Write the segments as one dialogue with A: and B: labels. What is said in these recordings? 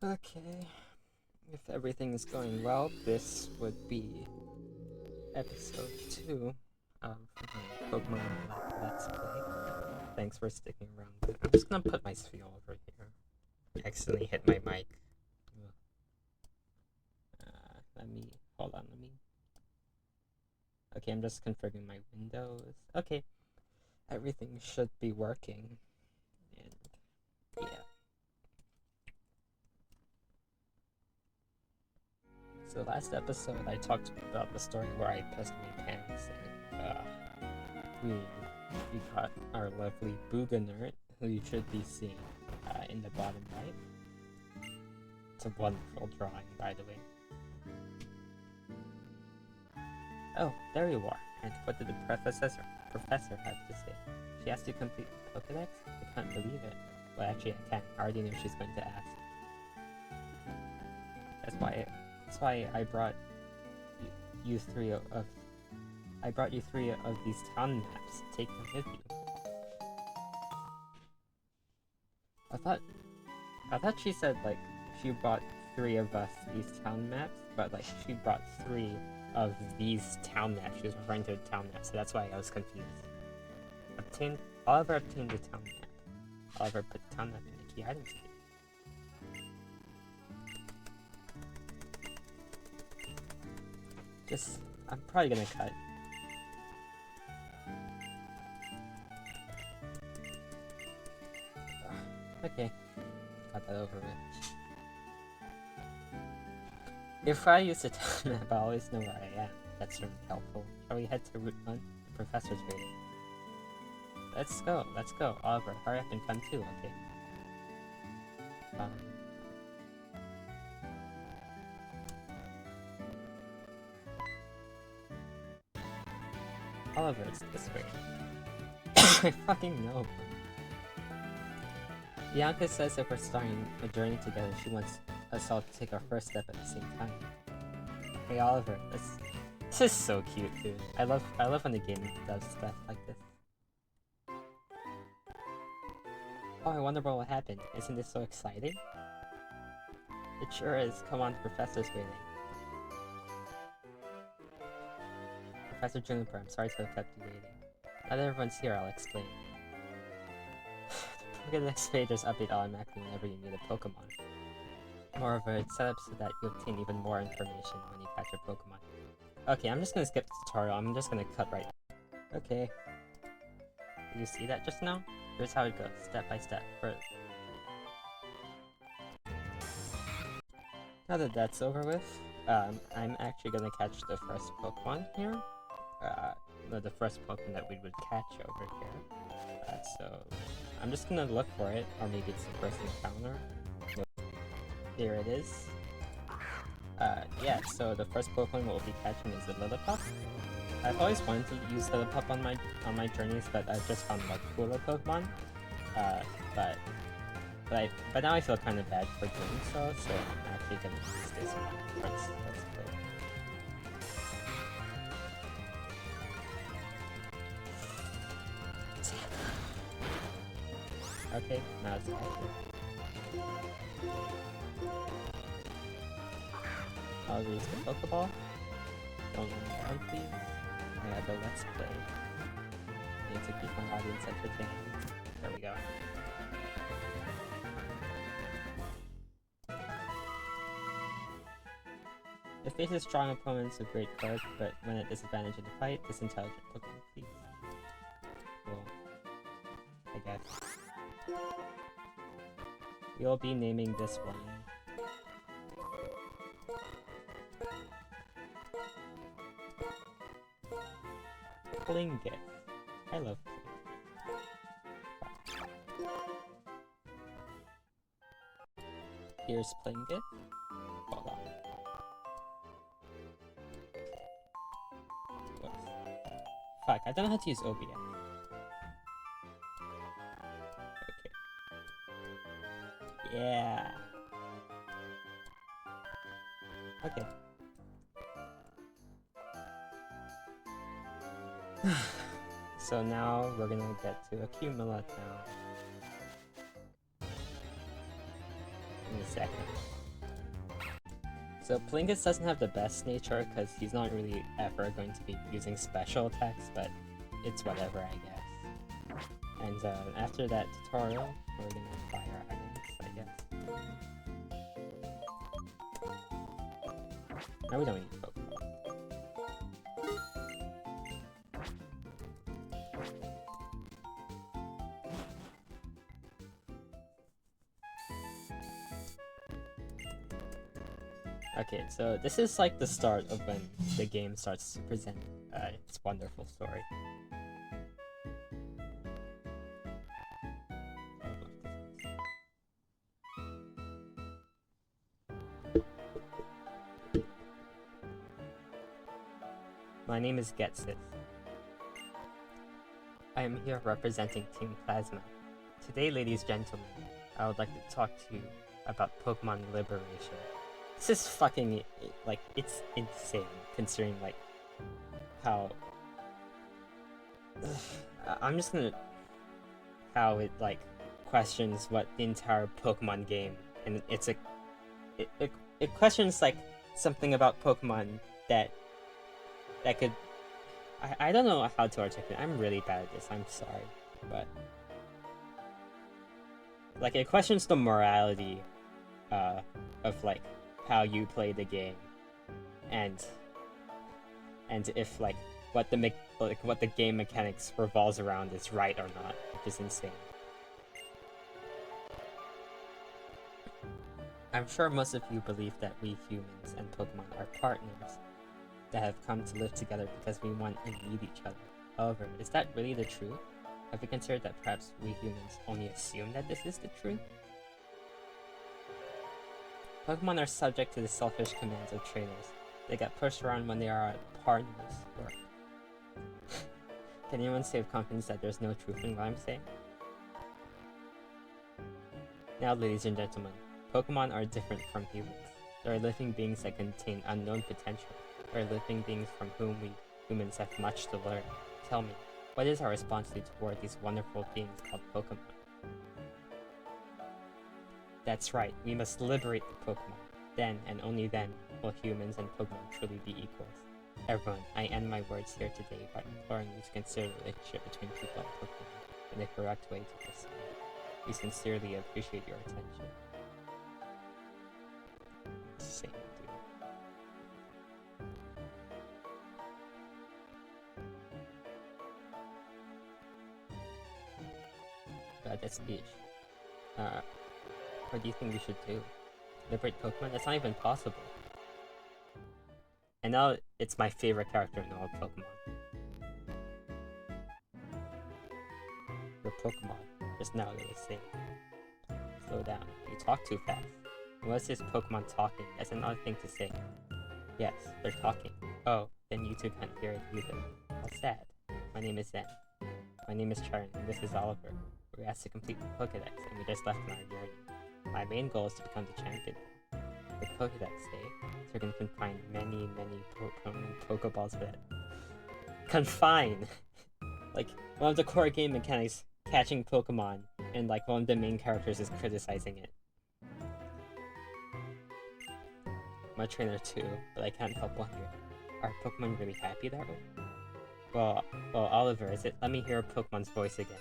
A: Okay, if everything is going well, this would be episode 2 of my Pokemon Let's Play. Thanks for sticking around. I'm just gonna put my sphere over here. I accidentally hit my mic. Hold on, okay, I'm just configuring my windows. Okay, everything should be working. And yeah. So last episode I talked about the story where I pissed my pants and we got our lovely Booganert, who you should be seeing in the bottom right. It's a wonderful drawing, by the way. Oh, there you are. And what did the professor have to say? She asked you to complete the Pokedex? I can't believe it. Well, actually, I can. I already knew she's going to ask. That's why I brought you three of these town maps. Take them with you. I thought she said like she brought 3 of us these town maps, but like she brought 3 of these town maps. She was referring to the town map, so that's why I was confused. Oliver obtained the town map. Oliver put the town map in the key items key. I'm probably gonna cut. Okay, got that over with. If I use the town map, I always know where I am. That's certainly helpful. Shall we head to Route 1? The professor's waiting. Let's go. Oliver, hurry up and come too, okay? Oliver, it's this way. I fucking know. Bianca says if we're starting a journey together, she wants us all to take our first step at the same time. Hey Oliver, this is so cute, dude. I love when the game does stuff like this. Oh, I wonder what will happen. Isn't this so exciting? It sure is. Come on, the professor's waiting. Professor Juniper, I'm sorry to have kept you waiting. Now that everyone's here, I'll explain. The Pokédex pages update automatically whenever you meet a Pokemon. Moreover, it's set up so that you obtain even more information when you catch a Pokemon. Okay, I'm just gonna skip the tutorial. I'm just gonna cut right now. Okay. Did you see that just now? Here's how it goes, step by step. First. Now that that's over with, I'm actually gonna catch the first Pokemon here. The first Pokemon that we would catch over here. So I'm just gonna look for it, or maybe it's the first encounter. Here it is. Yeah, so the first Pokemon we'll be catching is a Lillipup. I've always wanted to use Lillipup on my journeys, but I've just found like cooler Pokemon. But now I feel kind of bad for doing so I'm actually gonna use this one. Let's go. Okay, now it's active. I'll use the Pokeball. Don't let me down, please. I have a Let's Play. I need to keep my audience entertained. There we go. It faces strong opponents of great courage, but when at disadvantage in the fight, this intelligent Pokemon please. Cool. I guess. We'll be naming this one Klingit. I love Klingit. Here's Klingit. Hold on. Whoops. Fuck, I don't know how to use OBS. Yeah. Okay. So now we're gonna get to Accumula Town. In the second. So Plingus doesn't have the best nature because he's not really ever going to be using special attacks, but it's whatever, I guess. And after that tutorial, we're gonna buy our items, I guess. No, we don't need Pokemon. Okay, so this is like the start of when the game starts to present its wonderful story. My name is Getsit. I am here representing Team Plasma. Today, ladies and gentlemen, I would like to talk to you about Pokemon Liberation. This is fucking, like, it's insane, considering, like, how... I'm just gonna... how it, like, questions what the entire Pokemon game, and it's a... It questions, like, something about Pokemon that could... I don't know how to articulate. I'm really bad at this, I'm sorry, but... like, it questions the morality, of, like, how you play the game, and if like what the game mechanics revolves around is right or not, which is insane. I'm sure most of you believe that we humans and Pokemon are partners that have come to live together because we want and need each other. However, is that really the truth? Have we considered that perhaps we humans only assume that this is the truth? Pokemon are subject to the selfish commands of trainers. They get pushed around when they are partners, or... Can anyone say with confidence that there's no truth in what I'm saying? Now, ladies and gentlemen, Pokemon are different from humans. They are living beings that contain unknown potential. They are living beings from whom we humans have much to learn. Tell me, what is our responsibility toward these wonderful beings called Pokemon? That's right, we must liberate the Pokemon. Then, and only then, will humans and Pokemon truly be equals. Everyone, I end my words here today by imploring you to consider the relationship between people and Pokemon and the correct way to proceed. We sincerely appreciate your attention. Same, dude. But that speech. What do you think we should do? Liberate Pokemon? That's not even possible. And now it's my favorite character in all of Pokemon. Your Pokemon is now the same. Slow down. You talk too fast. What's this Pokemon talking? That's another thing to say. Yes, they're talking. Oh, then you two can't hear it either. How sad. My name is Zen. My name is Charon, and this is Oliver. We were asked to complete the Pokedex, and we just left on our journey. My main goal is to become the champion. The Pokedex, eh? So you're gonna confine many Pokeballs for that. Confine! Like, one of the core game mechanics, catching Pokemon, and like one of the main characters is criticizing it. I'm a trainer too, but I can't help wondering, are Pokemon really happy that way? Well, Oliver, is it? Let me hear Pokemon's voice again.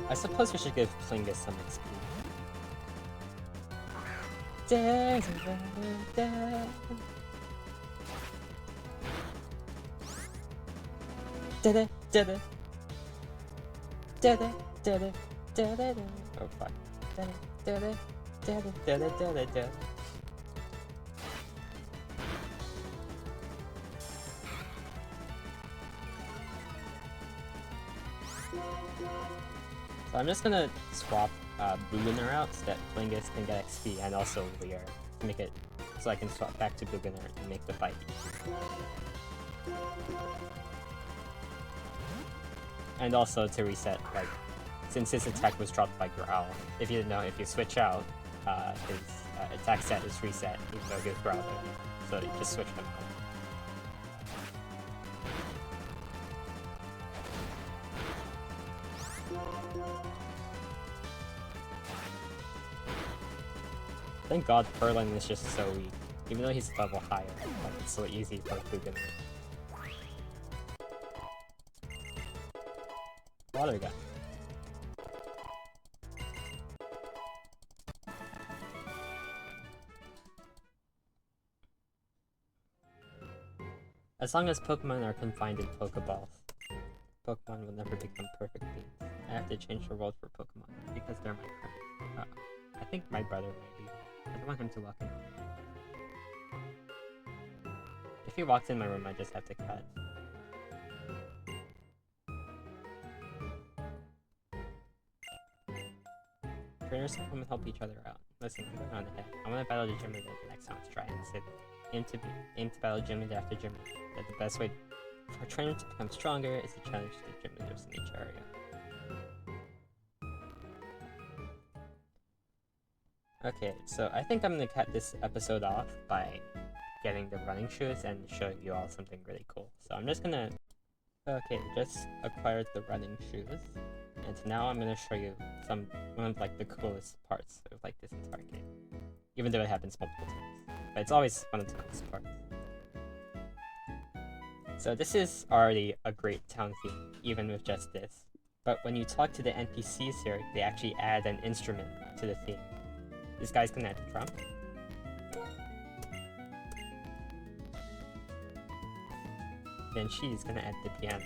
A: I suppose we should give Plingus some XP. Oh fuck. So I'm just gonna swap Booganer out so that Blingus can get XP and also Leer to make it so I can swap back to Booganer and make the fight easy. And also to reset, like, since his attack was dropped by Growl, if you didn't know, if you switch out, his attack set is reset, even though he was Growler. So you just switch them out. Thank God Perlin is just so weak. Even though he's level higher, like, it's so easy for Booganer. Water gun. As long as Pokemon are confined in Pokeballs, Pokemon will never become perfect beings. I have to change the world for Pokemon, because they're my friends. I think my brother might be. I don't want him to walk in. If he walks in my room, I just have to cut. Trainers come and help each other out. Listen, I'm going on ahead. I want to battle the gym leader the next time. Let's try and sit. Aim to battle gym leader after gym leader. That the best way for a trainer to become stronger is to challenge the gym leaders in each area. Okay, so I think I'm gonna cut this episode off by getting the running shoes and showing you all something really cool. So I'm just gonna... Okay, just acquired the running shoes. And now I'm gonna show you one of like the coolest parts of like this entire game. Even though it happens multiple times. But it's always one of the coolest parts. So this is already a great town theme, even with just this. But when you talk to the NPCs here, they actually add an instrument to the theme. This guy's gonna add the drum. Then she's gonna add the piano.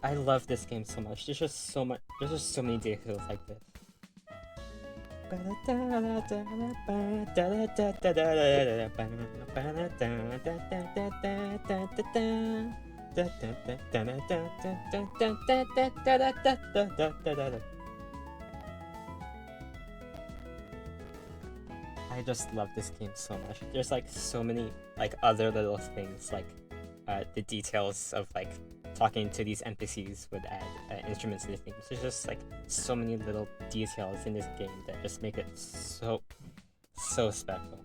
A: I love this game so much. There's just so many details like this. I just love this game so much. There's like so many like other little things, like the details of like talking to these NPCs would add instruments to the themes. There's just like so many little details in this game that just make it so special.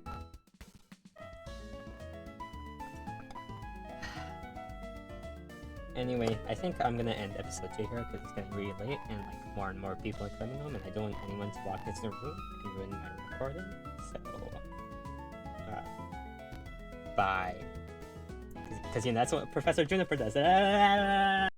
A: Anyway, I think I'm gonna end episode 2 here because it's getting really late and like more and more people are coming home and I don't want anyone to walk into the room and ruin my recording. So, bye. Because you know, that's what Professor Juniper does.